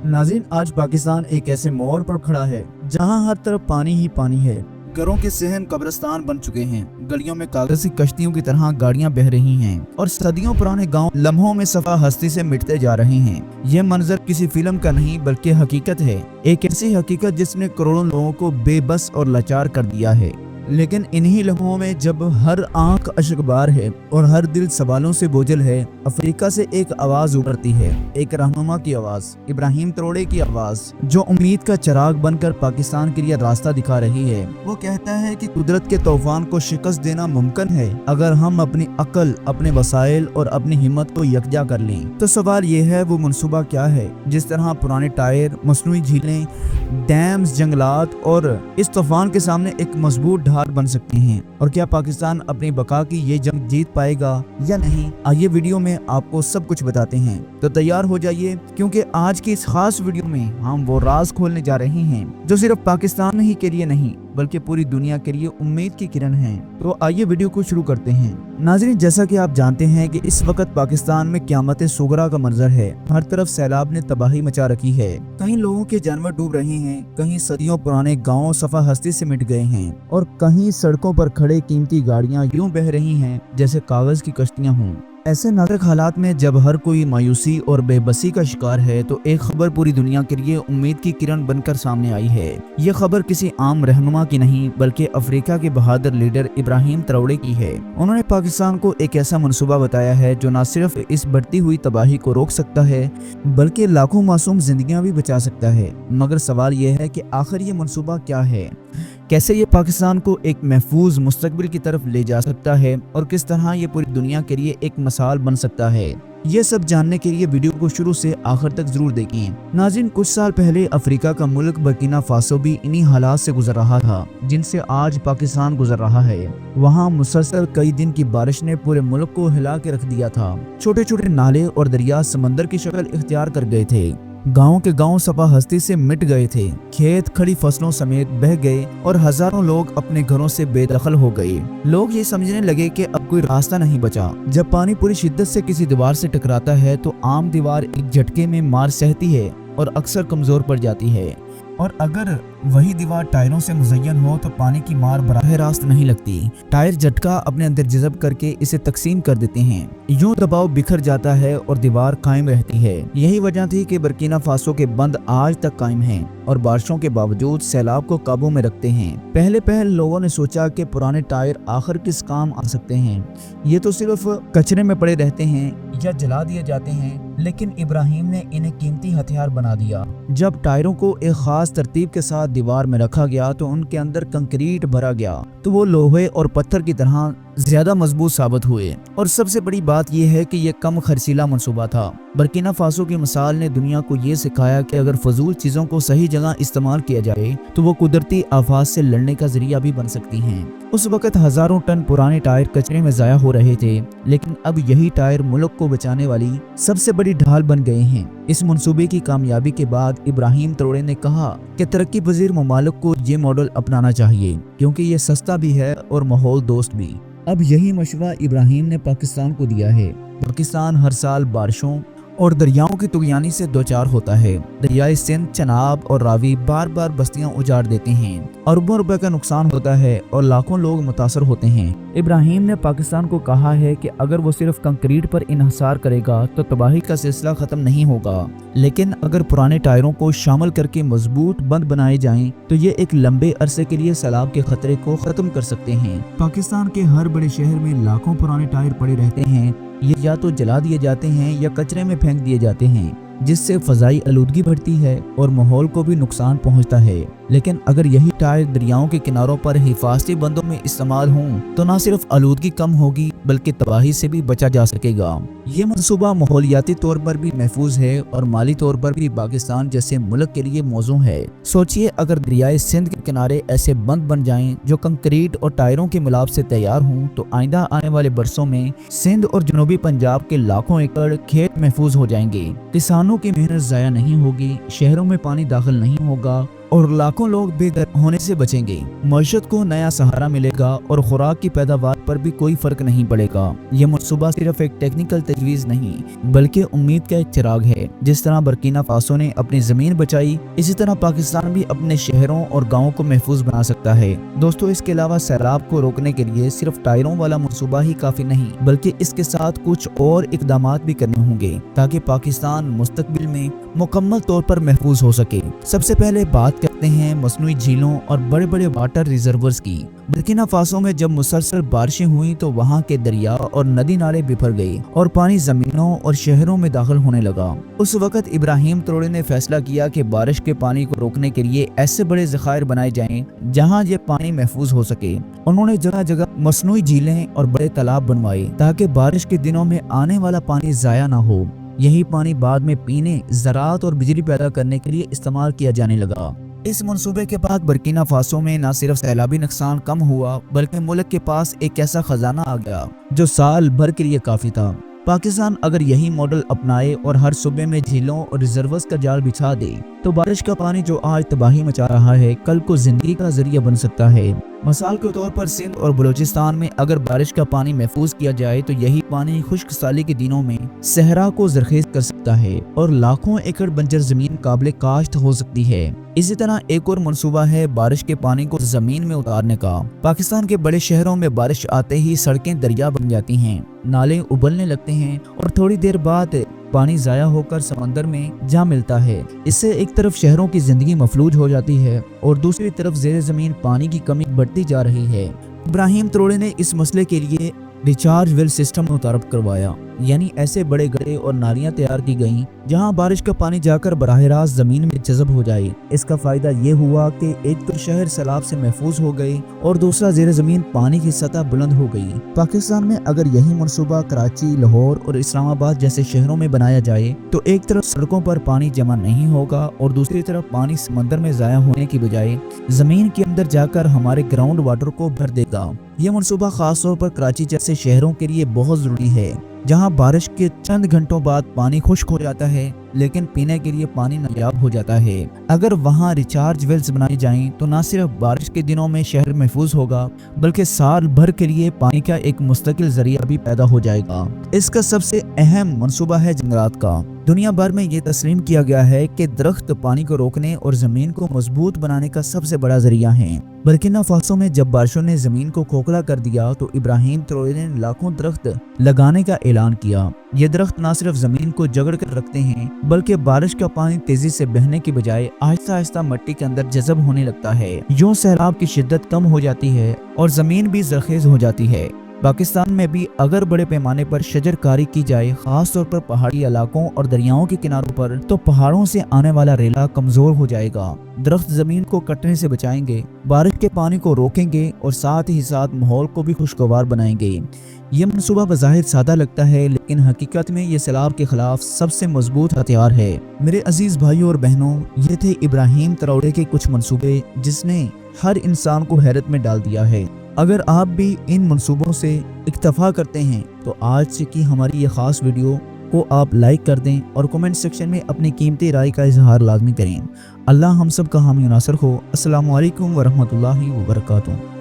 नाज़रीन, आज पाकिस्तान एक ऐसे मोड़ पर खड़ा है जहां हर तरफ पानी ही पानी है। घरों के सहन कब्रिस्तान बन चुके हैं, गलियों में कागज की कश्तियों की तरह गाड़ियां बह रही हैं और सदियों पुराने गांव लम्हों में सफा हस्ती से मिटते जा रहे हैं। यह मंजर किसी फिल्म का नहीं बल्कि हकीकत है, एक ऐसी हकीकत जिसने करोड़ों लोगों को बेबस और लाचार कर दिया है। लेकिन इन्हीं लम्हों में जब हर आंख अशकबार है और हर दिल सवालों से बोझल है, अफ्रीका से एक आवाज उभरती है, एक रहनुमा की आवाज, इब्राहिम त्रोड़े की आवाज, जो उम्मीद का चिराग बनकर पाकिस्तान के लिए रास्ता दिखा रही है। वो कहता है कि कुदरत के तूफान को शिकस्त देना मुमकिन है अगर हम अपनी अक्ल, अपने वसाइल और अपनी हिम्मत को यकजा कर लें। तो सवाल ये है, वो मनसूबा क्या है जिस तरह पुराने टायर, मसनूई झीलें, डैम्स, जंगलात और इस तूफान के सामने एक मजबूत ढाल बन सकते हैं। और क्या पाकिस्तान अपनी बका की ये जंग जीत पाएगा या नहीं? आइए वीडियो में आपको सब कुछ बताते हैं, तो तैयार हो जाइए, क्योंकि आज की इस खास वीडियो में हम वो राज खोलने जा रहे हैं जो सिर्फ पाकिस्तान ही के लिए नहीं बल्कि पूरी दुनिया के लिए उम्मीद की किरण है। तो आइए वीडियो को शुरू करते हैं। नाज़रीन, जैसा कि आप जानते हैं कि इस वक्त पाकिस्तान में क़यामत सुगरा का मंजर है। हर तरफ सैलाब ने तबाही मचा रखी है, कहीं लोगों के जानवर डूब रहे हैं, कहीं सदियों पुराने गाँव सफा हस्ती से मिट गए हैं और कहीं सड़कों पर खड़े कीमती गाड़ियां यूं बह रही हैं जैसे कागज की कश्तियां हों। ऐसे नाजुक हालात में जब हर कोई मायूसी और बेबसी का शिकार है, तो एक खबर पूरी दुनिया के लिए उम्मीद की किरण बनकर सामने आई है। ये खबर किसी आम रहनुमा की नहीं बल्कि अफ्रीका के बहादुर लीडर इब्राहिम त्रोड़े की है। उन्होंने पाकिस्तान को एक ऐसा मंसूबा बताया है जो न सिर्फ इस बढ़ती हुई तबाही को रोक सकता है बल्कि लाखों मासूम जिंदगियां भी बचा सकता है। मगर सवाल यह है कि आखिर ये मंसूबा क्या है, कैसे ये पाकिस्तान को एक महफूज मुस्तकबिल की तरफ ले जा सकता है और किस तरह ये पूरी दुनिया के लिए एक मिसाल बन सकता है। ये सब जानने के लिए वीडियो को शुरू से आखिर तक जरूर देखें। नाज़रीन, कुछ साल पहले अफ्रीका का मुल्क बर्किना फासो भी इन्हीं हालात से गुजर रहा था जिनसे आज पाकिस्तान गुजर रहा है। वहाँ मुसलसल कई दिन की बारिश ने पूरे मुल्क को हिला के रख दिया था। छोटे छोटे नाले और दरिया समंदर की शक्ल इख्तियार कर गए थे, गांव के गांव सफा हस्ती से मिट गए थे, खेत खड़ी फसलों समेत बह गए और हजारों लोग अपने घरों से बेदखल हो गए। लोग ये समझने लगे कि अब कोई रास्ता नहीं बचा। जब पानी पूरी शिद्दत से किसी दीवार से टकराता है तो आम दीवार एक झटके में मार सहती है और अक्सर कमजोर पड़ जाती है, और अगर वही दीवार टायरों से मुज़य्यन हो तो पानी की मार बराह रास्त नहीं लगती। टायर झटका अपने अंदर जज़ब करके इसे तकसीम कर देते हैं, यूं दबाव बिखर जाता है और दीवार कायम रहती है। यही वजह थी कि बर्किना फासो के बंद आज तक कायम हैं और बारिशों के बावजूद सैलाब को काबू में रखते हैं। पहले लोगों ने सोचा कि पुराने टायर आखिर किस काम आ सकते हैं, ये तो सिर्फ कचरे में पड़े रहते हैं या जला दिए जाते हैं, लेकिन इब्राहिम ने इन्हें कीमती हथियार बना दिया। जब टायरों को एक खास तरतीब के साथ दीवार में रखा गया तो उनके अंदर कंक्रीट भरा गया, तो वो लोहे और पत्थर की तरह ज्यादा मजबूत साबित हुए। और सबसे बड़ी बात यह है कि यह कम खर्चीला मंसूबा था। बर्किना फासो की मिसाल ने दुनिया को ये सिखाया कि अगर फजूल चीजों को सही जगह इस्तेमाल किया जाए तो वो कुदरती आफात से लड़ने का जरिया भी बन सकती हैं। उस वक्त हजारों टन पुराने टायर कचरे में जाया हो रहे थे, लेकिन अब यही टायर मुल्क को बचाने वाली सबसे बड़ी ढाल बन गए हैं। इस मंसूबे की कामयाबी के बाद इब्राहिम त्रोड़े ने कहा कि तरक्की पजीर ममालिक को ये मॉडल अपनाना चाहिए, क्योंकि ये सस्ता भी है और माहौल दोस्त भी। अब यही मशवरा इब्राहिम ने पाकिस्तान को दिया है। पाकिस्तान हर साल बारिशों और दरियाओं की तुगयानी से दो चार होता है। दरियाए सिंध, चनाब और रावी बार बार बस्तियां उजाड़ देते हैं, अरबों रुपए का नुकसान होता है और लाखों लोग मुतासर होते हैं। इब्राहिम ने पाकिस्तान को कहा है कि अगर वो सिर्फ कंक्रीट पर इन्हिसार करेगा तो तबाही का सिलसिला खत्म नहीं होगा, लेकिन अगर पुराने टायरों को शामिल करके मजबूत बंद बनाए जाएं तो ये एक लंबे अरसे के लिए सैलाब के खतरे को खत्म कर सकते हैं। पाकिस्तान के हर बड़े शहर में लाखों पुराने टायर पड़े रहते हैं, ये या तो जला दिए जाते हैं या कचरे में फेंक दिए जाते हैं, जिससे फजाई आलूदगी बढ़ती है और माहौल को भी नुकसान पहुंचता है। लेकिन अगर यही टायर दरियाओं के किनारों पर हिफाजती बंदों में इस्तेमाल हों तो न सिर्फ आलूदगी कम होगी बल्कि तबाही से भी बचा जा सकेगा। ये मंसूबा माहौलियाती तौर पर भी महफूज है और माली तौर पर भी पाकिस्तान जैसे मुल्क के लिए मौजू है। सोचिए, अगर दरियाए सिंध के किनारे ऐसे बंद बन जाएं जो कंक्रीट और टायरों के मिलाप से तैयार हों तो आइंदा आने वाले बरसों में सिंध और जनूबी पंजाब के लाखों एकड़ खेत महफूज हो जाएंगे, किसानों की मेहनत जाया नहीं होगी, शहरों में पानी दाखिल नहीं होगा और लाखों लोग बेघर होने से बचेंगे। मईशत को नया सहारा मिलेगा और खुराक की पैदावार पर भी कोई फर्क नहीं पड़ेगा। ये मनसूबा सिर्फ एक टेक्निकल तजवीज़ नहीं बल्कि उम्मीद का एक चिराग है। जिस तरह बर्किना फासो ने अपनी ज़मीन बचाई, इसी तरह पाकिस्तान भी अपने शहरों और गाँवों को महफूज बना सकता है। दोस्तों, इसके अलावा सैलाब को रोकने के लिए सिर्फ टायरों वाला मनसूबा ही काफ़ी नहीं बल्कि इसके साथ कुछ और इकदामात भी करने होंगे ताकि पाकिस्तान मुस्तकबिल में मुकम्मल तौर पर महफूज हो सके। सबसे पहले बात करते हैं मसनूई झीलों और बड़े बड़े वाटर रिजर्वर्स की। बर्किना फासो में जब मुसलसल बारिशें हुई तो वहाँ के दरिया और नदी नाले बिखर गए और पानी जमीनों और शहरों में दाखिल होने लगा। उस वक्त इब्राहिम ट्रोरे ने फैसला किया कि बारिश के पानी को रोकने के लिए ऐसे बड़े ज़खायर बनाए जाएं जहाँ ये पानी महफूज हो सके। उन्होंने जगह जगह मसनूई झीलें और बड़े तालाब बनवाए ताकि बारिश के दिनों में आने वाला पानी ज़ाया ना हो। यही पानी बाद में पीने, ज़राअत और बिजली पैदा करने के लिए इस्तेमाल किया जाने लगा। इस मंसूबे के बाद बर्किना फासो में न सिर्फ सैलाबी नुकसान कम हुआ बल्कि मुल्क के पास एक ऐसा खजाना आ गया जो साल भर के लिए काफी था। पाकिस्तान अगर यही मॉडल अपनाए और हर सूबे में झीलों और रिजर्वर्स का जाल बिछा दे तो बारिश का पानी जो आज तबाही मचा रहा है कल को जिंदगी का जरिया बन सकता है। मिसाल के तौर पर सिंध और बलूचिस्तान में अगर बारिश का पानी महफूज किया जाए तो यही पानी खुश्क साली के दिनों में सहरा को जरखेज कर सकता है और लाखों एकड़ बंजर जमीन काबिल काश्त हो सकती है। इसी तरह एक और मनसूबा है बारिश के पानी को जमीन में उतारने का। पाकिस्तान के बड़े शहरों में बारिश आते ही सड़कें दरिया बन जाती हैं, नाले उबलने लगते हैं और थोड़ी देर बाद पानी ज़ाया होकर समंदर में जा मिलता है। इससे एक तरफ शहरों की जिंदगी मफलूज हो जाती है और दूसरी तरफ ज़ेर ज़मीन पानी की कमी बढ़ती जा रही है। इब्राहिम ट्रोरे ने इस मसले के लिए रिचार्ज वेल सिस्टम मुतारफ करवाया, यानी ऐसे बड़े गड्ढे और नालियां तैयार की गईं जहां बारिश का पानी जाकर बराह रास्त जमीन में जज़ब हो जाए। इसका फायदा ये हुआ कि एक तो शहर सैलाब से महफूज हो गए और दूसरा ज़ेर ज़मीन पानी की सतह बुलंद हो गई। पाकिस्तान में अगर यही मनसूबा कराची, लाहौर और इस्लामाबाद जैसे शहरों में बनाया जाए तो एक तरफ सड़कों पर पानी जमा नहीं होगा और दूसरी तरफ पानी समंदर में ज़ाया होने की बजाय जमीन के अंदर जाकर हमारे ग्राउंड वाटर को भर देगा। ये मनसूबा खास तौर पर कराची जैसे शहरों के लिए बहुत ज़रूरी है जहां बारिश के चंद घंटों बाद पानी खुश्क हो जाता है लेकिन पीने के लिए पानी नायाब हो जाता है। अगर वहां रिचार्ज वेल्स बनाई जाएं तो न सिर्फ बारिश के दिनों में शहर महफूज होगा बल्कि साल भर के लिए पानी का एक मुस्तकिल जरिया भी पैदा हो जाएगा। इसका सबसे अहम मनसूबा है जंगलात का। दुनिया भर में ये तस्लीम किया गया है कि दरख्त पानी को रोकने और जमीन को मजबूत बनाने का सबसे बड़ा जरिया है। बर्किना फासो में जब बारिशों ने जमीन को खोखला कर दिया तो इब्राहिम ट्रोरे ने लाखों दरख्त लगाने का ऐलान किया। ये दरख्त न सिर्फ जमीन को जकड़ कर रखते हैं बल्कि बारिश का पानी तेजी से बहने की बजाय आहिस्ता आहिस्ता मिट्टी के अंदर जज़ब होने लगता है। यूं सैलाब की शिद्दत कम हो जाती है और जमीन भी जरखेज हो जाती है। पाकिस्तान में भी अगर बड़े पैमाने पर शजरकारी की जाए, खास तौर पर पहाड़ी इलाकों और दरियाओं के किनारों पर, तो पहाड़ों से आने वाला रेला कमजोर हो जाएगा। दरख्त जमीन को कटने से बचाएंगे, बारिश के पानी को रोकेंगे और साथ ही साथ माहौल को भी खुशगवार बनाएंगे। ये मनसूबा बज़ाहिर सादा लगता है लेकिन हकीकत में ये सैलाब के खिलाफ सबसे मजबूत हथियार है। मेरे अजीज भाइयों और बहनों, ये थे इब्राहिम ट्रोरे के कुछ मनसूबे जिसने हर इंसान को हैरत में डाल दिया है। अगर आप भी इन मंसूबों से इक्तफा करते हैं तो आज से की हमारी ये ख़ास वीडियो को आप लाइक कर दें और कमेंट सेक्शन में अपनी कीमती राय का इजहार लाजमी करें। अल्लाह हम सब का हामी नासर हो। अस्सलामु अलैकुम वरहमतुल्लाहि वबरकातुहू।